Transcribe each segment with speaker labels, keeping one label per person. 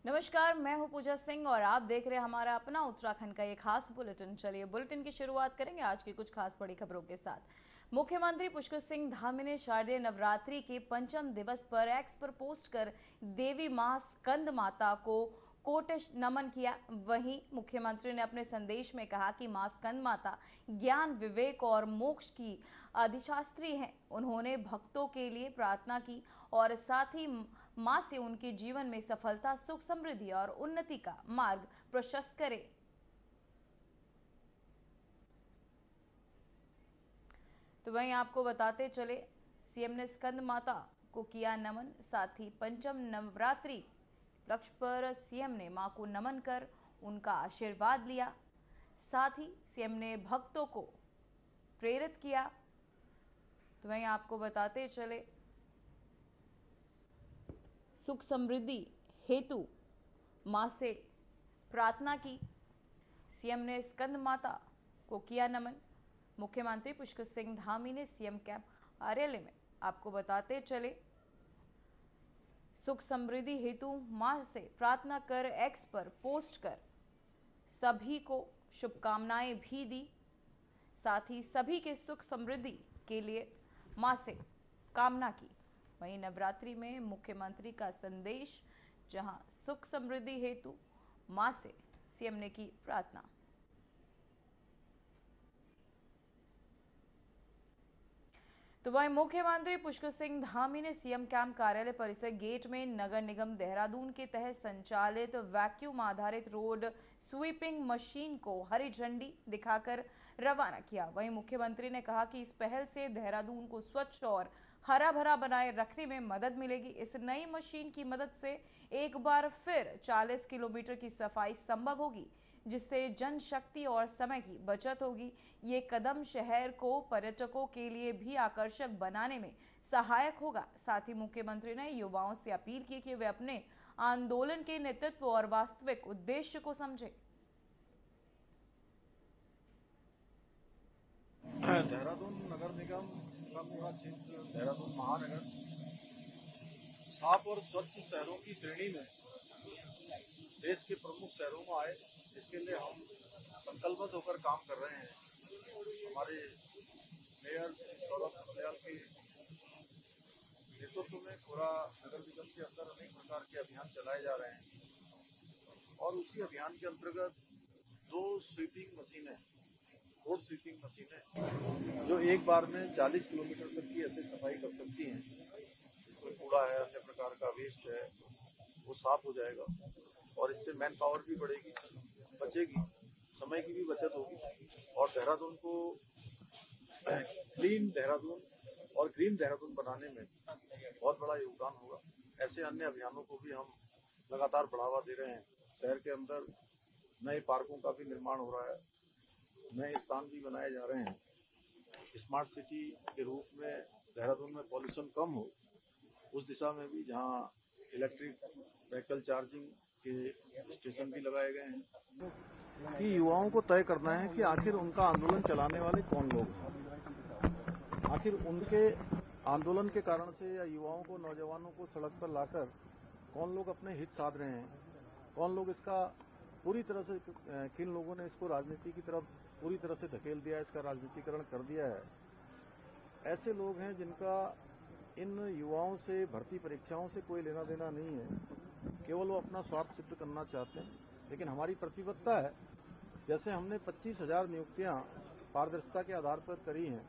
Speaker 1: नमस्कार, मैं हूं पूजा सिंह और आप देख रहे हैं हमारा अपना उत्तराखंड का ये खास बुलेटिन। चलिए बुलेटिन की शुरुआत करेंगे आज की कुछ खास बड़ी खबरों के साथ। मुख्यमंत्री पुष्कर सिंह धामी ने शारदीय नवरात्रि के पंचम दिवस पर एक्स पर पोस्ट कर देवी मां स्कंद माता को कोटिश नमन किया। वहीं मुख्यमंत्री ने अपने संदेश में कहा कि मां स्कंद माता ज्ञान, विवेक और मोक्ष की अधिशास्त्री हैं। उन्होंने भक्तों के लिए प्रार्थना की और साथ ही मां से उनके जीवन में सफलता, सुख, समृद्धि और उन्नति का मार्ग प्रशस्त करे। तो वहीं आपको बताते चले, सीएम ने स्कंद माता को किया नमन। साथ ही पंचम नवरात्रि लक्ष्य पर सीएम ने मां को नमन कर उनका आशीर्वाद लिया। साथ ही सीएम ने भक्तों को प्रेरित किया। तो वहीं आपको बताते चले, सुख समृद्धि हेतु मां से प्रार्थना की। सीएम ने स्कंद माता को किया नमन। मुख्यमंत्री पुष्कर सिंह धामी ने सीएम कैंप कार्यालय में आपको बताते चले, सुख समृद्धि हेतु मां से प्रार्थना कर एक्स पर पोस्ट कर सभी को शुभकामनाएं भी दी। साथ ही सभी के सुख समृद्धि के लिए मां से कामना की। वहीं नवरात्रि में मुख्यमंत्री का संदेश, जहां सुख समृद्धि हेतु मां से सीएम ने की प्रार्थना। तो वहीं मुख्यमंत्री पुष्कर सिंह धामी ने सीएम कैंप कार्यालय परिसर गेट में नगर निगम देहरादून के तहत संचालित वैक्यूम आधारित रोड स्वीपिंग मशीन को हरी झंडी दिखाकर रवाना किया। वहीं मुख्यमंत्री ने कहा कि इस पहल से देहरादून को स्वच्छ और हरा भरा बनाए रखने में मदद मिलेगी। इस नई मशीन की मदद से एक बार फिर 40 किलोमीटर की सफाई संभव होगी, जिससे जनशक्ति और समय की बचत होगी। ये कदम शहर को पर्यटकों के लिए भी आकर्षक बनाने में सहायक होगा। साथ ही मुख्यमंत्री ने युवाओं से अपील की कि वे अपने आंदोलन के नेतृत्व और वास्तविक उद्देश्य को समझें।
Speaker 2: देहरादून नगर निगम का पूरा क्षेत्र, देहरादून महानगर साफ और स्वच्छ शहरों की श्रेणी में देश के प्रमुख शहरों में आए, इसके लिए हम संकल्पबद्ध होकर काम कर रहे हैं। हमारे मेयर सौरभ दयाल के नेतृत्व में पूरा नगर निगम के अंदर अनेक प्रकार के अभियान चलाए जा रहे हैं और उसी अभियान के अंतर्गत 2 स्वीपिंग मशीनें, रोड स्वीपिंग मशीनें, जो एक बार में 40 किलोमीटर तक की ऐसे सफाई कर सकती हैं। जिसमें कूड़ा है, अन्य प्रकार का वेस्ट है, वो साफ हो जाएगा और इससे मैन पावर भी बढ़ेगी, बचेगी, समय की भी बचत होगी और देहरादून को क्लीन देहरादून और ग्रीन देहरादून बनाने में बहुत बड़ा योगदान होगा। ऐसे अन्य अभियानों को भी हम लगातार बढ़ावा दे रहे हैं। शहर के अंदर नए पार्कों का भी निर्माण हो रहा है, नए स्थान भी बनाए जा रहे हैं। स्मार्ट सिटी के रूप में देहरादून में पॉल्यूशन कम हो, उस दिशा में भी जहां इलेक्ट्रिक व्हीकल चार्जिंग के स्टेशन भी लगाए गए हैं। कि युवाओं को तय करना है कि आखिर उनका आंदोलन चलाने वाले कौन लोग हैं, आखिर उनके आंदोलन के कारण से या युवाओं को, नौजवानों को सड़क पर लाकर कौन लोग अपने हित साध रहे हैं, कौन लोग इसका पूरी तरह से, किन लोगों ने इसको राजनीति की तरफ पूरी तरह से धकेल दिया, इसका राजनीतिकरण कर दिया है। ऐसे लोग हैं जिनका इन युवाओं से, भर्ती परीक्षाओं से कोई लेना देना नहीं है, केवल वो अपना स्वार्थ सिद्ध करना चाहते हैं। लेकिन हमारी प्रतिबद्धता है, जैसे हमने 25,000 नियुक्तियां पारदर्शिता के आधार पर करी हैं,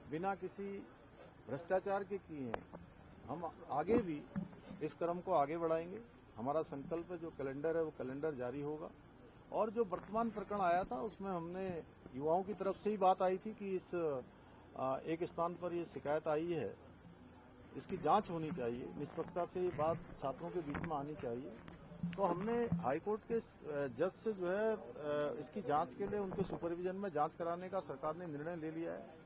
Speaker 2: बिना किसी भ्रष्टाचार के की हैं, हम आगे भी इस क्रम को आगे बढ़ाएंगे। हमारा संकल्प है, जो कैलेंडर है वो कैलेंडर जारी होगा। और जो वर्तमान प्रकरण आया था उसमें हमने युवाओं की तरफ से ही बात आई थी कि इस एक स्थान पर ये शिकायत आई है, इसकी जांच होनी चाहिए, निष्पक्षता से ये बात छात्रों के बीच में आनी चाहिए। तो हमने हाईकोर्ट के जज से जो है इसकी जांच के लिए उनके सुपरविजन में जांच कराने का सरकार ने निर्णय ले लिया है।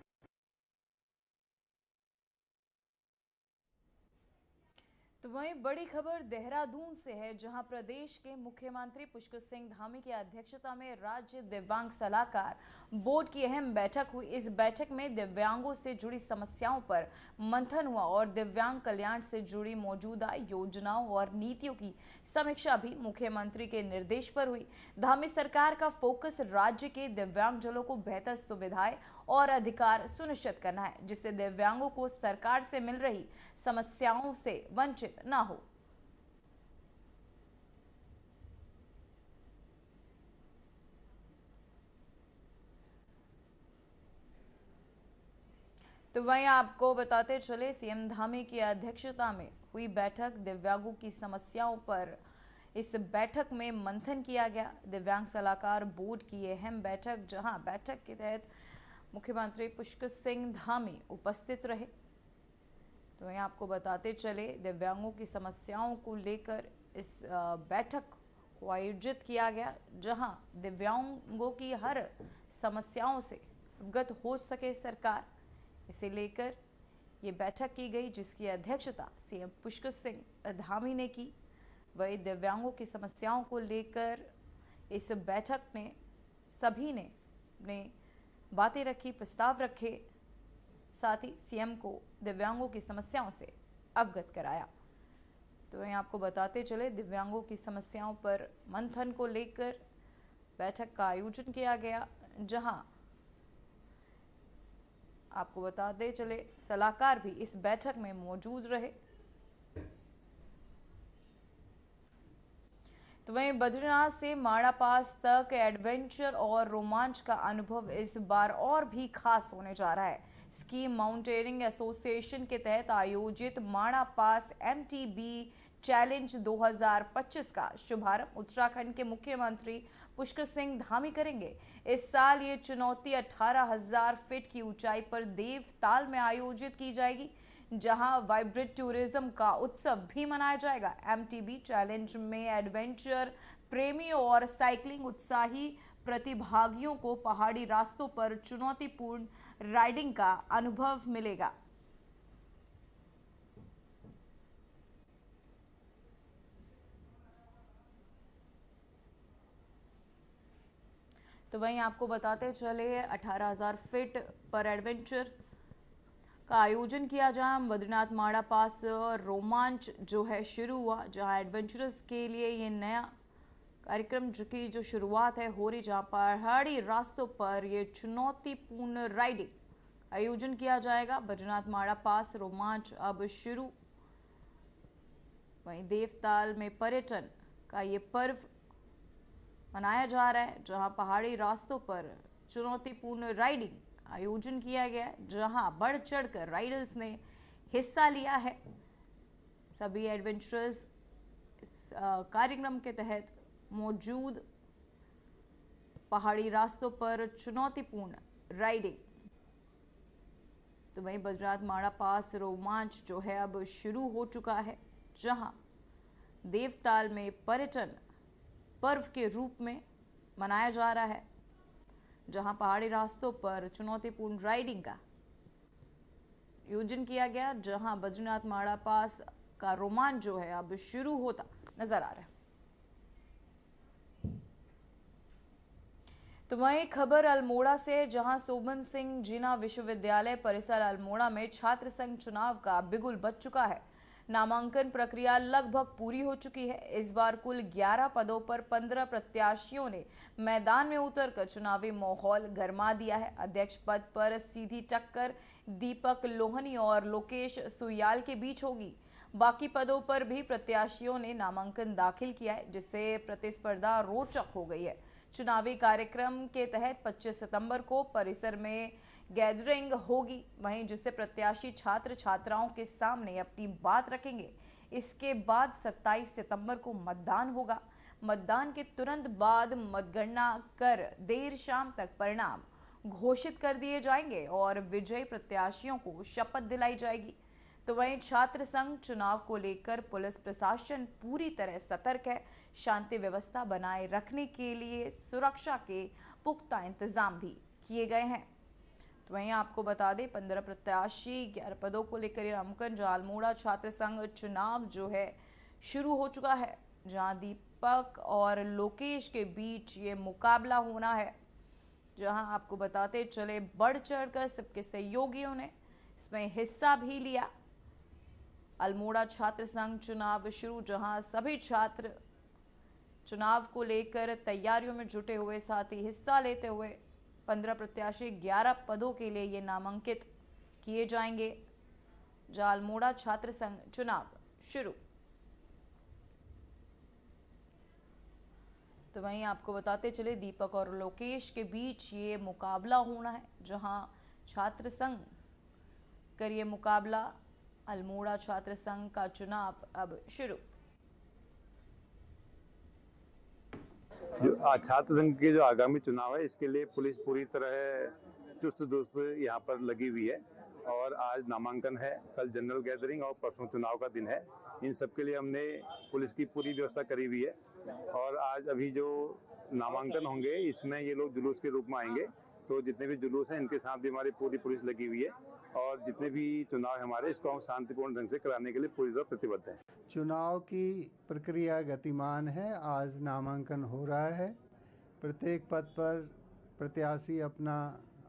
Speaker 1: तो वहीं बड़ी खबर देहरादून से है, जहां प्रदेश के मुख्यमंत्री पुष्कर सिंह धामी की अध्यक्षता में राज्य दिव्यांग सलाहकार बोर्ड की अहम बैठक हुई। इस बैठक में दिव्यांगों से जुड़ी समस्याओं पर मंथन हुआ और दिव्यांग कल्याण से जुड़ी मौजूदा योजनाओं और नीतियों की समीक्षा भी मुख्यमंत्री के निर्देश पर हुई। धामी सरकार का फोकस राज्य के दिव्यांगजनों को बेहतर सुविधाएं और अधिकार सुनिश्चित करना है, जिससे दिव्यांगों को सरकार से मिल रही समस्याओं से वंचित ना हो। तो वहीं आपको बताते चले, सीएम धामी की अध्यक्षता में हुई बैठक दिव्यांगों की समस्याओं पर इस बैठक में मंथन किया गया। दिव्यांग सलाहकार बोर्ड की अहम बैठक, जहां बैठक के तहत मुख्यमंत्री पुष्कर सिंह धामी उपस्थित रहे। तो वहीं आपको बताते चले, दिव्यांगों की समस्याओं को लेकर इस बैठक को आयोजित किया गया, जहां दिव्यांगों की हर समस्याओं से अवगत हो सके सरकार, इसे लेकर ये बैठक की गई, जिसकी अध्यक्षता सीएम पुष्कर सिंह धामी ने की। वही दिव्यांगों की समस्याओं को लेकर इस बैठक में सभी ने बातें रखी, प्रस्ताव रखे, साथ ही सीएम को दिव्यांगों की समस्याओं से अवगत कराया। तो वहीं आपको बताते चले, दिव्यांगों की समस्याओं पर मंथन को लेकर बैठक का आयोजन किया गया, जहां आपको बताते चले सलाहकार भी इस बैठक में मौजूद रहे। तो वहीं बद्रीनाथ से माड़ा पास तक एडवेंचर और रोमांच का अनुभव इस बार और भी खास होने जा रहा है। स्की माउंटेनिंग एसोसिएशन के तहत आयोजित माड़ा पास एमटीबी चैलेंज 2025 का शुभारंभ उत्तराखंड के मुख्यमंत्री पुष्कर सिंह धामी करेंगे। इस साल ये चुनौती 18,000 फीट की ऊंचाई पर देवताल में आयोजित की जाएगी, जहां वाइब्रेंट टूरिज्म का उत्सव भी मनाया जाएगा। एमटीबी चैलेंज में एडवेंचर प्रेमियों और साइकिलिंग उत्साही प्रतिभागियों को पहाड़ी रास्तों पर चुनौतीपूर्ण राइडिंग का अनुभव मिलेगा। तो वहीं आपको बताते चले, 18,000 फीट पर एडवेंचर का आयोजन किया, जहां बद्रीनाथ माड़ा पास रोमांच जो है शुरू हुआ, जहां एडवेंचरस के लिए ये नया कार्यक्रम की जो शुरुआत है हो रही, जहां पहाड़ी रास्तों पर ये चुनौतीपूर्ण राइडिंग आयोजन किया जाएगा। बद्रीनाथ माड़ा पास रोमांच अब शुरू। वहीं देवताल में पर्यटन का ये पर्व मनाया जा रहा है, जहां पहाड़ी रास्तों पर चुनौतीपूर्ण राइडिंग आयोजन किया गया है, जहां बढ़ चढ़कर राइडर्स ने हिस्सा लिया है। सभी एडवेंचरर्स इस कार्यक्रम के तहत मौजूद पहाड़ी रास्तों पर चुनौतीपूर्ण राइडिंग। तो वहीं बद्रीनाथ माड़ा पास रोमांच जो है अब शुरू हो चुका है, जहां देवताल में पर्यटन पर्व के रूप में मनाया जा रहा है, जहां पहाड़ी रास्तों पर चुनौतीपूर्ण राइडिंग का आयोजन किया गया, जहां बद्रीनाथ माड़ा पास का रोमांच जो है अब शुरू होता नजर आ रहा है। तो वहीं खबर अल्मोड़ा से, जहां शोभन सिंह जीना विश्वविद्यालय परिसर अल्मोड़ा में छात्र संघ चुनाव का बिगुल बज चुका है। नामांकन प्रक्रिया लगभग पूरी हो चुकी है। इस बार कुल 11 पदों पर 15 प्रत्याशियों ने मैदान में उतरकर चुनावी माहौल गरमा दिया है। अध्यक्ष पद पर सीधी टक्कर दीपक लोहनी और लोकेश सुयाल के बीच होगी। बाकी पदों पर भी प्रत्याशियों ने नामांकन दाखिल किया है, जिससे प्रतिस्पर्धा रोचक हो गई है। चुनावी कार्यक्रम के तहत 25 सितंबर को परिसर में गैदरिंग होगी, वहीं जिससे प्रत्याशी छात्र छात्राओं के सामने अपनी बात रखेंगे। इसके बाद 27 सितंबर को मतदान होगा। मतदान के तुरंत बाद मतगणना कर देर शाम तक परिणाम घोषित कर दिए जाएंगे और विजयी प्रत्याशियों को शपथ दिलाई जाएगी। तो वहीं छात्र संघ चुनाव को लेकर पुलिस प्रशासन पूरी तरह सतर्क है। शांति व्यवस्था बनाए रखने के लिए सुरक्षा के पुख्ता इंतजाम भी किए गए हैं। तो वहीं आपको बता दें 15 प्रत्याशी 11 पदों को लेकर ये नामांकन जो अल्मोड़ा छात्र संघ चुनाव जो है शुरू हो चुका है, जहां दीपक और लोकेश के बीच ये मुकाबला होना है। जहां आपको बताते चले बढ़ चढ़कर सबके सहयोगियों ने इसमें हिस्सा भी लिया। अल्मोड़ा छात्र संघ चुनाव शुरू, जहां सभी छात्र चुनाव को लेकर तैयारियों में जुटे हुए, साथ ही हिस्सा लेते हुए 15 प्रत्याशी 11 पदों के लिए ये नामांकित किए जाएंगे। जहां अल्मोड़ा छात्र संघ चुनाव शुरू। तो वहीं आपको बताते चले दीपक और लोकेश के बीच ये मुकाबला होना है, जहां छात्र संघ कर ये मुकाबला अल्मोड़ा छात्र संघ का चुनाव अब शुरू।
Speaker 3: जो छात्र संघ के जो आगामी चुनाव है, इसके लिए पुलिस पूरी तरह चुस्त दुरुस्त यहाँ पर लगी हुई है और आज नामांकन है, कल जनरल गैदरिंग और परसों चुनाव का दिन है। इन सब के लिए हमने पुलिस की पूरी व्यवस्था करी हुई है और आज अभी जो नामांकन होंगे इसमें ये लोग जुलूस के रूप में आएंगे, तो जितने भी जुलूस हैं इनके साथ भी हमारी पूरी पुलिस लगी हुई है और जितने भी चुनाव है हमारे, इसको हम शांतिपूर्ण ढंग से कराने के लिए पूरी तरह प्रतिबद्ध हैं।
Speaker 4: चुनाव की प्रक्रिया गतिमान है। आज नामांकन हो रहा है। प्रत्येक पद पर प्रत्याशी अपना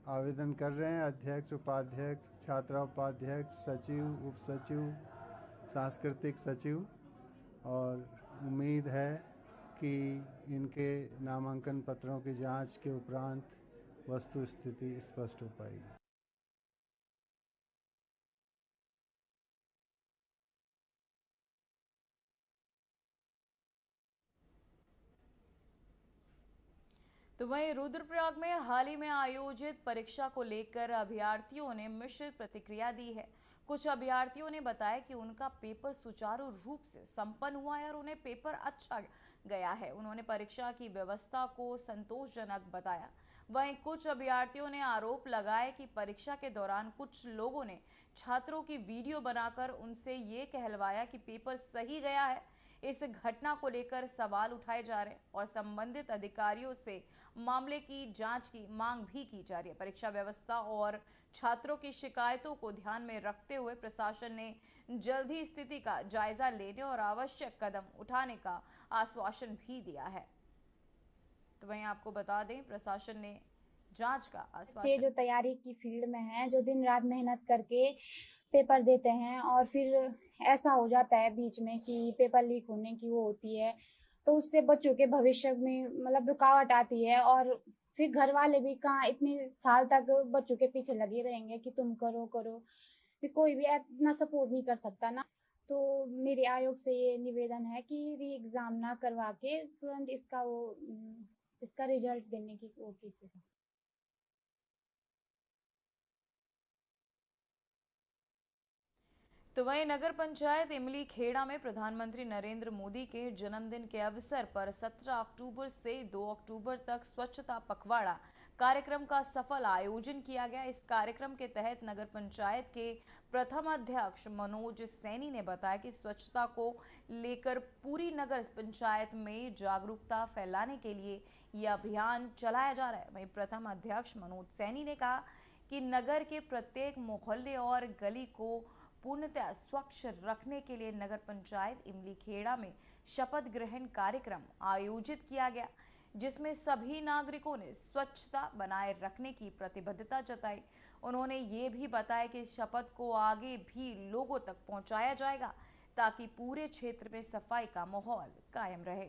Speaker 4: आवेदन कर रहे हैं। अध्यक्ष, उपाध्यक्ष, छात्रा उपाध्यक्ष, सचिव, उप सचिव, सांस्कृतिक सचिव, और उम्मीद है कि इनके नामांकन पत्रों की जांच के उपरांत वस्तु स्थिति स्पष्ट हो पाएगी।
Speaker 1: तो वहीं रुद्रप्रयाग में हाल ही में आयोजित परीक्षा को लेकर अभ्यर्थियों ने मिश्रित प्रतिक्रिया दी है। कुछ अभ्यर्थियों ने बताया कि उनका पेपर सुचारू रूप से संपन्न हुआ है और उन्हें पेपर अच्छा गया है। उन्होंने परीक्षा की व्यवस्था को संतोषजनक बताया। वहीं कुछ अभ्यर्थियों ने आरोप लगाया कि परीक्षा के दौरान कुछ लोगों ने छात्रों की वीडियो बनाकर उनसे ये कहलवाया कि पेपर सही गया है। इस घटना को लेकर सवाल उठाए जा रहे हैं और संबंधित अधिकारियों से मामले की जांच की मांग भी की जा रही है। परीक्षा व्यवस्था और छात्रों की शिकायतों को ध्यान में रखते हुए प्रशासन ने जल्द ही स्थिति का जायजा लेने और आवश्यक कदम उठाने का आश्वासन भी दिया है। तो वहीं आपको बता दें प्रशासन ने जांच का आश्वासन,
Speaker 5: जो तैयारी की फील्ड में है, जो दिन रात मेहनत करके पेपर देते हैं और फिर ऐसा हो जाता है बीच में कि पेपर लीक होने की वो होती है, तो उससे बच्चों के भविष्य में मतलब रुकावट आती है। और फिर घर वाले भी कहाँ इतने साल तक बच्चों के पीछे लगे रहेंगे कि तुम करो करो, फिर कोई भी इतना सपोर्ट नहीं कर सकता ना। तो मेरे आयोग से ये निवेदन है कि री एग्जाम ना करवा के तुरंत इसका रिजल्ट देने की वो कीजिएगा।
Speaker 1: तो वहीं नगर पंचायत इमली खेड़ा में प्रधानमंत्री नरेंद्र मोदी के जन्मदिन के अवसर पर 17 अक्टूबर से 2 अक्टूबर तक स्वच्छता पखवाड़ा कार्यक्रम का सफल आयोजन किया गया। इस कार्यक्रम के तहत नगर पंचायत के प्रथम अध्यक्ष मनोज सैनी ने बताया कि स्वच्छता को लेकर पूरी नगर पंचायत में जागरूकता फैलाने के लिए यह अभियान चलाया जा रहा है। वहीं प्रथम अध्यक्ष मनोज सैनी ने कहा कि नगर के प्रत्येक मोहल्ले और गली को पूर्णतः स्वच्छ रखने के लिए नगर पंचायत इमली खेड़ा में शपथ ग्रहण कार्यक्रम आयोजित किया गया, जिसमें सभी नागरिकों ने स्वच्छता बनाए रखने की प्रतिबद्धता जताई। उन्होंने ये भी बताया कि शपथ को आगे भी लोगों तक पहुंचाया जाएगा ताकि पूरे क्षेत्र में सफाई का माहौल कायम रहे।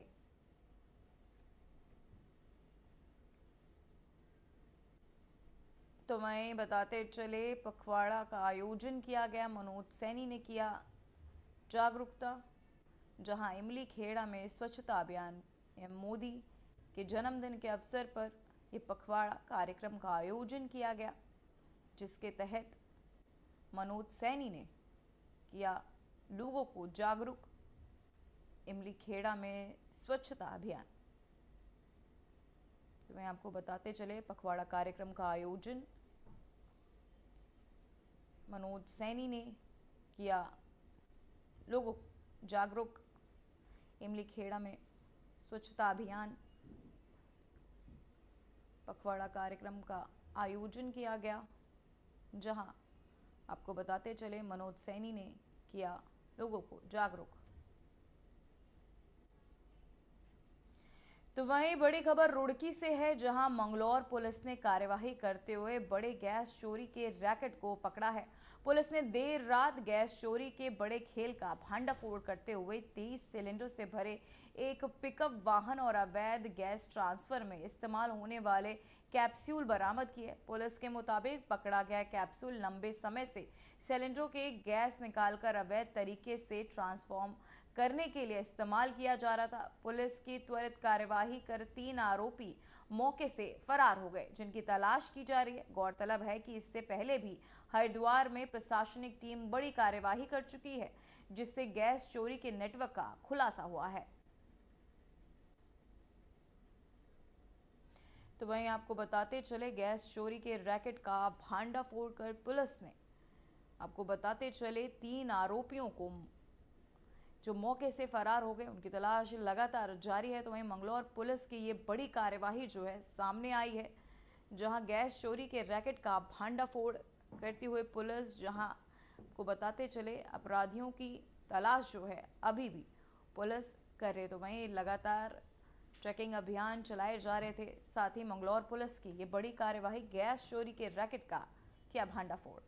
Speaker 1: तो वहीं बताते चले पखवाड़ा का आयोजन किया गया, मनोज सैनी ने किया जागरूकता, जहां इमली खेड़ा में स्वच्छता अभियान मोदी के जन्मदिन के अवसर पर यह पखवाड़ा कार्यक्रम का आयोजन किया गया, जिसके तहत मनोज सैनी ने किया लोगों को जागरूक इमली खेड़ा में स्वच्छता अभियान। तो मैं आपको बताते चले पखवाड़ा कार्यक्रम का आयोजन मनोज सैनी ने किया लोगों जागरूक इमली खेड़ा में स्वच्छता अभियान। पखवाड़ा कार्यक्रम का आयोजन किया गया, जहां आपको बताते चले मनोज सैनी ने किया लोगों को जागरूक। तो वहीं बड़ी खबर रुड़की से है, जहां मंगलौर पुलिस ने कार्यवाही करते हुए बड़े गैस चोरी के रैकेट को पकड़ा है। पुलिस ने देर रात गैस चोरी के बड़े खेल का भांडाफोड़ करते हुए 23 सिलेंडर से भरे एक पिकअप वाहन और अवैध गैस ट्रांसफर में इस्तेमाल होने वाले कैप्सूल बरामद किए। पुलिस के मुताबिक पकड़ा गया कैप्सूल लंबे समय से सिलेंडरों के गैस निकालकर अवैध तरीके से ट्रांसफॉर्म करने के लिए इस्तेमाल किया जा रहा था। पुलिस की त्वरित कार्यवाही कर 3 आरोपी मौके से फरार हो गए, जिनकी तलाश की जा रही है। गौरतलब है कि इससे पहले भी हरिद्वार में प्रशासनिक टीम बड़ी कार्यवाही कर चुकी है, जिससे गैस चोरी के नेटवर्क का खुलासा हुआ है। तो वहीं आपको बताते चले गैस चोरी के रैकेट का भांडाफोड़ कर पुलिस ने आपको बताते चले 3 आरोपियों को जो मौके से फरार हो गए, उनकी तलाश लगातार जारी है। तो वहीं मंगलौर पुलिस की ये बड़ी कार्यवाही जो है सामने आई है, जहां गैस चोरी के रैकेट का भांडाफोड़ करती हुए पुलिस जहां को बताते चले अपराधियों की तलाश जो है अभी भी पुलिस कर रही है। तो वहीं लगातार चेकिंग अभियान चलाए जा रहे थे। साथ ही मंगलौर पुलिस की ये बड़ी कार्यवाही गैस चोरी के रैकेट का किया भांडाफोड़।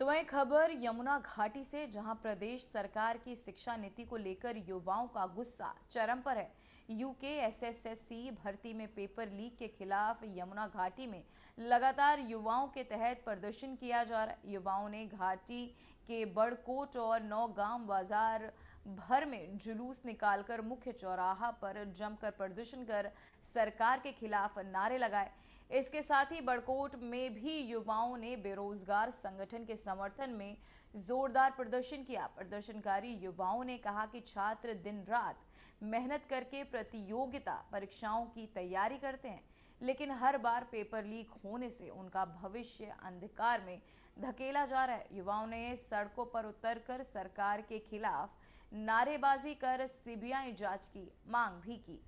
Speaker 1: तो वहीं खबर यमुना घाटी से, जहां प्रदेश सरकार की शिक्षा नीति को लेकर युवाओं का गुस्सा चरम पर है। यूकेएसएससी भर्ती में पेपर लीक के खिलाफ यमुना घाटी में लगातार युवाओं के तहत प्रदर्शन किया जा रहा है। युवाओं ने घाटी के बड़कोट और नौगांव बाजार भर में जुलूस निकालकर मुख्य चौराहा पर जमकर प्रदर्शन कर सरकार के खिलाफ नारे लगाए। इसके साथ ही बड़कोट में भी युवाओं ने बेरोजगार संगठन के समर्थन में जोरदार प्रदर्शन किया। प्रदर्शनकारी युवाओं ने कहा कि छात्र दिन रात मेहनत करके प्रतियोगिता परीक्षाओं की तैयारी करते हैं, लेकिन हर बार पेपर लीक होने से उनका भविष्य अंधकार में धकेला जा रहा है। युवाओं ने सड़कों पर उतरकर सरकार के खिलाफ नारेबाजी कर सीबीआई जांच की मांग भी की।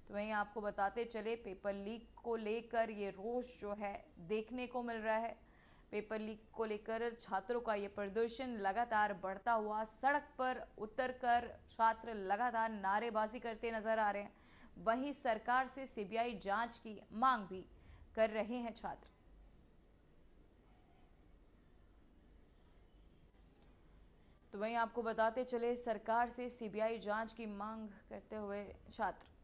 Speaker 1: तो वहीं आपको बताते चले पेपर लीक को लेकर ये रोष जो है देखने को मिल रहा है। पेपर लीक को लेकर छात्रों का ये प्रदर्शन लगातार बढ़ता हुआ, सड़क पर उतरकर छात्र लगातार नारेबाजी करते नजर आ रहे हैं। वहीं सरकार से सीबीआई जांच की मांग भी कर रहे हैं छात्र। तो वहीं आपको बताते चले सरकार से सीबीआई जांच की मांग करते हुए छात्र।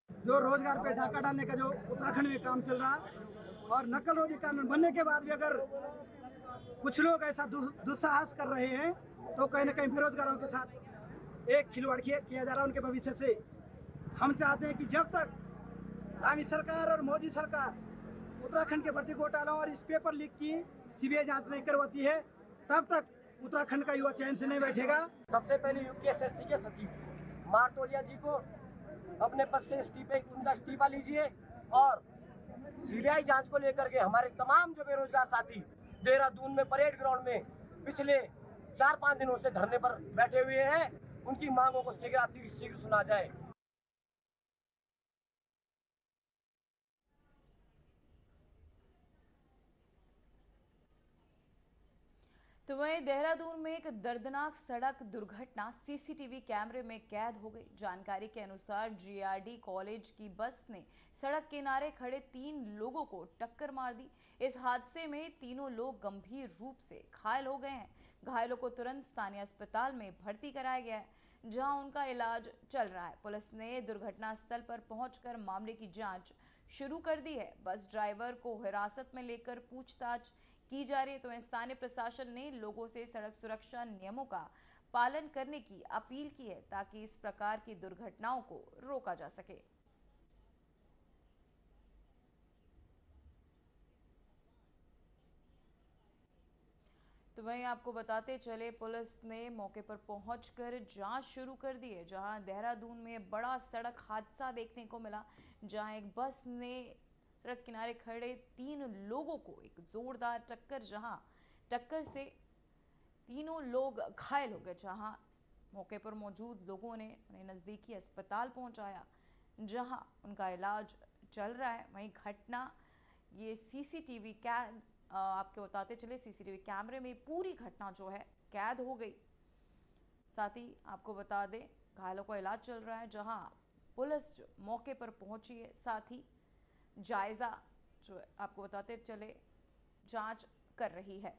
Speaker 6: जो रोजगार पे डाका डालने का जो उत्तराखंड में काम चल रहा और नकल रोधी कानून बनने के बाद भी अगर कुछ लोग ऐसा दुस्साहस कर रहे हैं तो कहीं ना कहीं बेरोजगारों के साथ एक खिलवाड़ किया जा रहा है उनके भविष्य से। हम चाहते हैं कि जब तक आमी सरकार और मोदी सरकार उत्तराखंड के भर्ती घोटालों और इस पेपर लीक की सीबीआई जांच नहीं करवाती है, तब तक उत्तराखंड का युवा चैन से नहीं बैठेगा।
Speaker 7: सबसे पहले यूकेएसएससी के सचिव मारतोलिया जी को अपने पद से इस्तीफा लीजिए और सीबीआई जांच को लेकर के हमारे तमाम जो बेरोजगार साथी देहरादून में परेड ग्राउंड में पिछले 4-5 दिनों से धरने पर बैठे हुए हैं, उनकी मांगों को शीघ्र सुना जाए।
Speaker 1: तो वहीं देहरादून में एक दर्दनाक सड़क दुर्घटना सीसीटीवी कैमरे में कैद हो गई। जानकारी के अनुसार जीआरडी कॉलेज की बस ने सड़क किनारे खड़े 3 लोगों को टक्कर मार दी। इस हादसे में तीनों लोग गंभीर रूप से घायल हो गए हैं। घायलों को तुरंत स्थानीय अस्पताल में भर्ती कराया गया है, जहां उनका इलाज चल रहा है। पुलिस ने दुर्घटना स्थल पर पहुंचकर मामले की जांच शुरू कर दी है। बस ड्राइवर को हिरासत में लेकर पूछताछ की जा रही है। तो स्थानीय प्रशासन ने लोगों से सड़क सुरक्षा नियमों का पालन करने की अपील की है, ताकि इस प्रकार की दुर्घटनाओं को रोका जा सके। तो वहीं आपको बताते चले पुलिस ने मौके पर पहुंचकर जांच शुरू कर दी है, जहां देहरादून में बड़ा सड़क हादसा देखने को मिला, जहां एक बस ने सड़क किनारे खड़े 3 लोगों को एक जोरदार टक्कर से तीनों लोग घायल हो गए। जहां मौके पर मौजूद लोगों ने उन्हें नजदीकी अस्पताल पहुंचाया, जहां उनका इलाज चल रहा है, वहीं घटना ये सीसीटीवी कैद आपको बताते चले, सीसीटीवी कैमरे में पूरी घटना जो है कैद हो गई। साथ ही आपको बता दें घायलों का इलाज चल रहा है, जहां पुलिस जो मौके पर पहुंची है, साथ ही जायजा जो आपको बताते चले जांच कर रही है।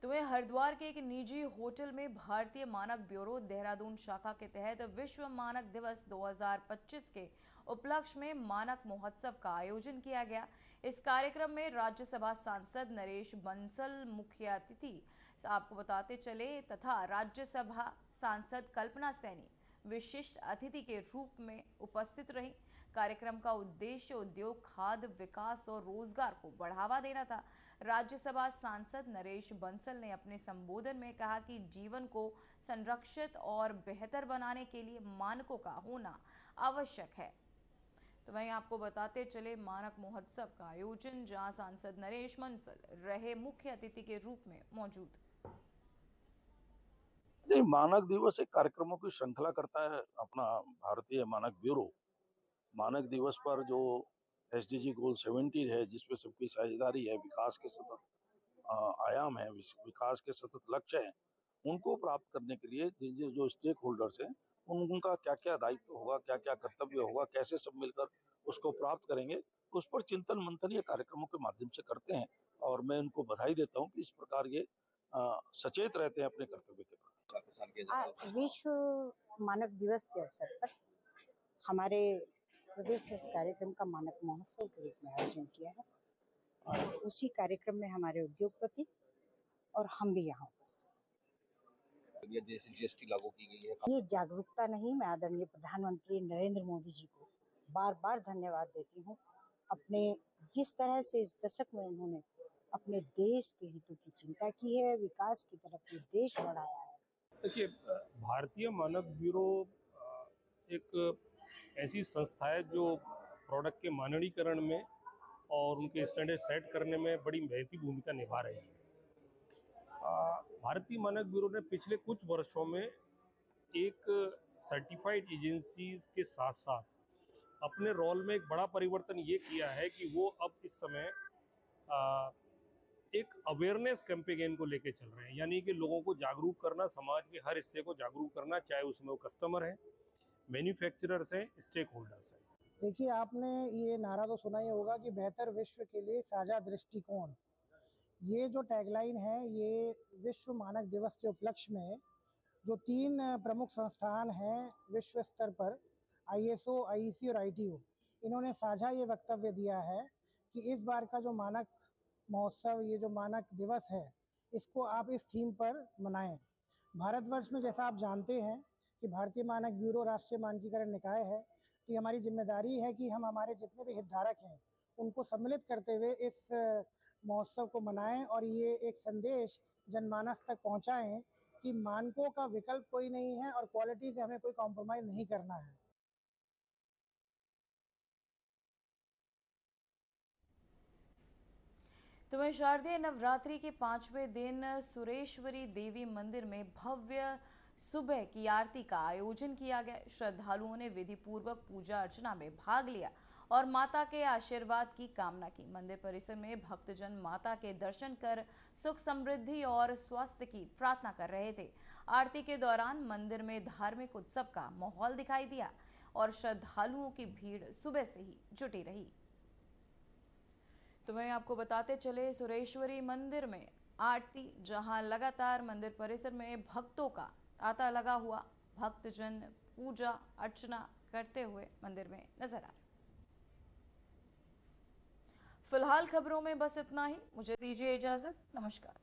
Speaker 1: तो वह हरिद्वार के एक निजी होटल में भारतीय मानक ब्यूरो देहरादून शाखा के तहत विश्व मानक दिवस 2025 के उपलक्ष्य में मानक महोत्सव का आयोजन किया गया। इस कार्यक्रम में राज्यसभा सांसद नरेश बंसल मुख्य अतिथि आपको बताते चले तथा राज्यसभा सांसद कल्पना सैनी विशिष्ट अतिथि के रूप में उपस्थित रही। कार्यक्रम का उद्देश्य उद्योग, खाद्य विकास और रोजगार को बढ़ावा देना था। राज्यसभा सांसद नरेश बंसल ने अपने संबोधन में कहा कि जीवन को संरक्षित और बेहतर बनाने के लिए मानकों का होना आवश्यक है। तो वहीं आपको बताते चले मानक महोत्सव का आयोजन, जहां सांसद नरेश बंसल रहे मुख्य अतिथि के रूप में मौजूद।
Speaker 8: मानक दिवस एक कार्यक्रमों की श्रृंखला करता है अपना भारतीय मानक ब्यूरो। मानक दिवस पर जो SDG गोल 70 है, जिसमें सबकी साझेदारी है, विकास के सतत आयाम है, विकास के सतत लक्ष्य हैं, उनको प्राप्त करने के लिए जो स्टेक होल्डर्स हैं, उनका क्या क्या दायित्व होगा, क्या क्या कर्तव्य होगा, कैसे सब मिलकर उसको प्राप्त करेंगे, उस पर चिंतन मंथन ये कार्यक्रमों के माध्यम से करते हैं। और मैं उनको बधाई देता हूँ कि इस प्रकार ये सचेत रहते हैं अपने कर्तव्य के प्रति।
Speaker 9: विश्व मानक दिवस के अवसर पर हमारे प्रदेश से इस कार्यक्रम का मानक महोत्सव के रूप में आयोजन किया है और उसी कार्यक्रम में हमारे उद्योगपति और हम भी यहाँ उपस्थित।
Speaker 10: जैसे GST लागू की गई है,
Speaker 9: ये जागरूकता नहीं, मैं आदरणीय प्रधानमंत्री नरेंद्र मोदी जी को बार बार धन्यवाद देती हूँ। अपने जिस तरह से इस दशक में उन्होंने अपने देश के हितों की चिंता की है, विकास की तरफ ये देश बढ़ाया है।
Speaker 11: देखिए, भारतीय मानक ब्यूरो एक ऐसी संस्था है जो प्रोडक्ट के मानकीकरण में और उनके स्टैंडर्ड सेट करने में बड़ी महत्वपूर्ण भूमिका निभा रही है। भारतीय मानक ब्यूरो ने पिछले कुछ वर्षों में एक सर्टिफाइड एजेंसीज के साथ साथ अपने रोल में एक बड़ा परिवर्तन ये किया है कि वो अब इस समय एक अवेयरनेस कैंपेन को लेके चल रहे हैं, यानी कि लोगों को जागरूक करना, समाज के हर हिस्से को जागरूक करना, चाहे उसमें वो कस्टमर हैं, मैन्युफैक्चरर्स हैं, स्टेक होल्डर्स हैं।
Speaker 6: देखिए, आपने ये नारा तो सुना ही होगा कि बेहतर विश्व के लिए साझा दृष्टिकोण। ये जो टैगलाइन है, ये विश्व मानक दिवस के उपलक्ष्य में जो 3 प्रमुख संस्थान हैं विश्व स्तर पर, ISO, IEC और ITO, इन्होंने साझा ये वक्तव्य दिया है कि इस बार का जो मानक महोत्सव, ये जो मानक दिवस है, इसको आप इस थीम पर मनाएं। भारतवर्ष में जैसा आप जानते हैं कि भारतीय मानक ब्यूरो राष्ट्रीय मानकीकरण निकाय है, तो ये हमारी जिम्मेदारी है कि हम हमारे जितने भी हितधारक हैं उनको सम्मिलित करते हुए इस महोत्सव को मनाएं और ये एक संदेश जनमानस तक पहुंचाएं कि मानकों का विकल्प कोई नहीं है और क्वालिटी से हमें कोई कॉम्प्रोमाइज़ नहीं करना है।
Speaker 1: तो वह शारदीय नवरात्रि के 5वें दिन सुरेश्वरी देवी मंदिर में भव्य सुबह की आरती का आयोजन किया गया। श्रद्धालुओं ने विधि पूर्वक पूजा अर्चना में भाग लिया और माता के आशीर्वाद की कामना की। मंदिर परिसर में भक्तजन माता के दर्शन कर सुख समृद्धि और स्वास्थ्य की प्रार्थना कर रहे थे। आरती के दौरान मंदिर में धार्मिक उत्सव का माहौल दिखाई दिया और श्रद्धालुओं की भीड़ सुबह से ही जुटी रही। तो मैं आपको बताते चले सुरेश्वरी मंदिर में आरती, जहां लगातार मंदिर परिसर में भक्तों का तांता लगा हुआ, भक्तजन पूजा अर्चना करते हुए मंदिर में नजर आ रहे। फिलहाल खबरों में बस इतना ही, मुझे दीजिए इजाजत, नमस्कार।